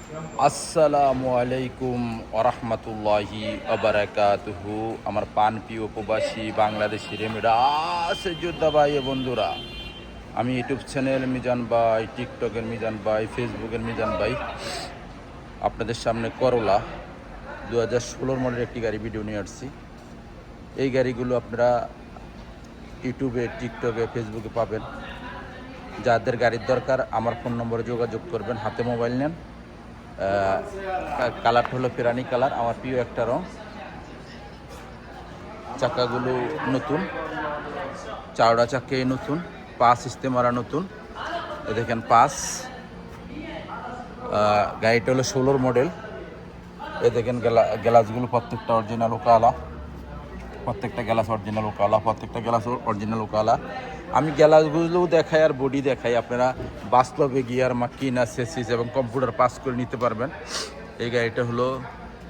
আসসালামু আলাইকুম ওরহমতুল্লাহি ওবারাকাতুহু। আমার প্রিয় প্রবাসী বাংলাদেশি রেমিরা আছে যোদ্ধা ভাই ও বন্ধুরা, আমি ইউটিউব চ্যানেল মিজান ভাই, টিকটকের মিজান ভাই, ফেসবুকের মিজান ভাই আপনাদের সামনে করলা 2016 মডেলের একটি গাড়ি ভিডিও নিয়ে আসছি। এই গাড়িগুলো আপনারা ইউটিউবে, টিকটকে, ফেসবুকে পাবেন। যাদের গাড়ির দরকার আমার ফোন নম্বরে যোগাযোগ করবেন। হাতে মোবাইল নেন। কালারটা হলো ফেরানি কালার, আমার প্রিয় একটা রং। চাকাগুলো নতুন, চাওড়া চাকে নতুন, পাস ইস্তেমারা নতুন। এ দেখেন পাস। গাড়িটা হলো 16 মডেল। এ দেখেন গ্লাসগুলো প্রত্যেকটা অরিজিনাল ওকালা, প্রত্যেকটা গ্লাস অরিজিনাল ওকালা, প্রত্যেকটা গ্লাস অরিজিনাল ওকালা। আমি গ্লাসগুলো দেখাই আর বডি দেখাই, আপনারা বাস্তবে গিয়ার মাকিনা সেসিস এবং কম্পিউটার পাস করে নিতে পারবেন। এই গাড়িটা হলো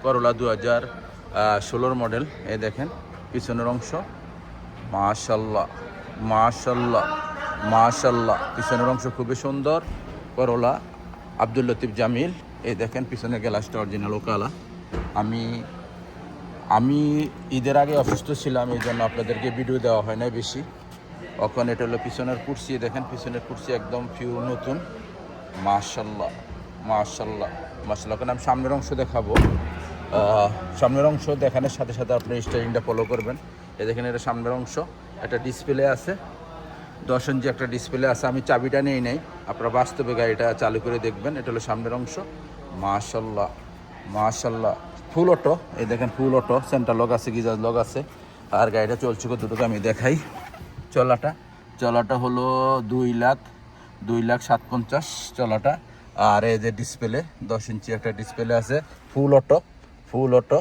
করলা 2016 মডেল। এই দেখেন পিছনের অংশ, মাশাল্লাহ মাশাল্লাহ মাশাল্লাহ, পিছনের অংশ খুবই সুন্দর। করলা আব্দুল লতিফ জামিল। এই দেখেন পিছনের গ্লাসটা অরিজিনাল ওকালা। আমি ঈদের আগে অসুস্থ ছিলাম, এই জন্য আপনাদেরকে ভিডিও দেওয়া হয় না বেশি। এখন এটা হলো পিছনের কুরসি, দেখেন পিছনের কুরসি একদম পিওর নতুন। মাশাল্লাহ মাশাল্লাহ মাশাল্লাহ। এখন আমি সামনের অংশ দেখাবো। সামনের অংশ দেখানোর সাথে সাথে আপনি স্টারিংটা ফলো করবেন। এই দেখেন এটা সামনের অংশ, একটা ডিসপ্লে আছে, 10 ইঞ্চি একটা ডিসপ্লে আছে। আমি চাবিটা নিয়ে নেই, আপনারা বাস্তবে গাড়িটা চালু করে দেখবেন। এটা হলো সামনের অংশ। মাশাল্লাহ মাশাল্লাহ, ফুল অটো। এই দেখেন ফুল অটো, সেন্টার লক আছে, গিজার লক আছে। আর গাড়িটা চলছে কতটুকু আমি দেখাই। চলাটা হলো 2,07,50 চলাটা। আর এই যে ডিসপ্লে 10 ইঞ্চি একটা ডিসপ্লে আছে, ফুল অটো,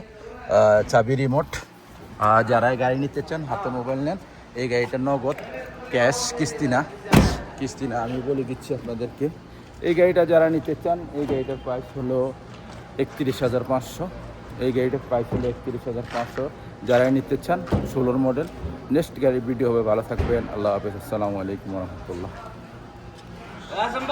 চাবি রিমোট। যারা এই গাড়ি নিতে চান হাতে মোবাইল নেন। এই গাড়িটা নগদ, ক্যাশ, কিস্তি না, আমি বলে দিচ্ছি আপনাদেরকে। এই গাড়িটা যারা নিতে চান, এই গাড়িটার প্রাইস হলো 31,500। এই গাড়িটার প্রাইস হলো 31,500। যারা নিতে চান 16 মডেল। নেক্সট গাড়ির ভিডিও হবে। ভালো থাকবেন, আল্লাহ হাফেজ, আসসালামু আলাইকুম রহমতুল্লাহ।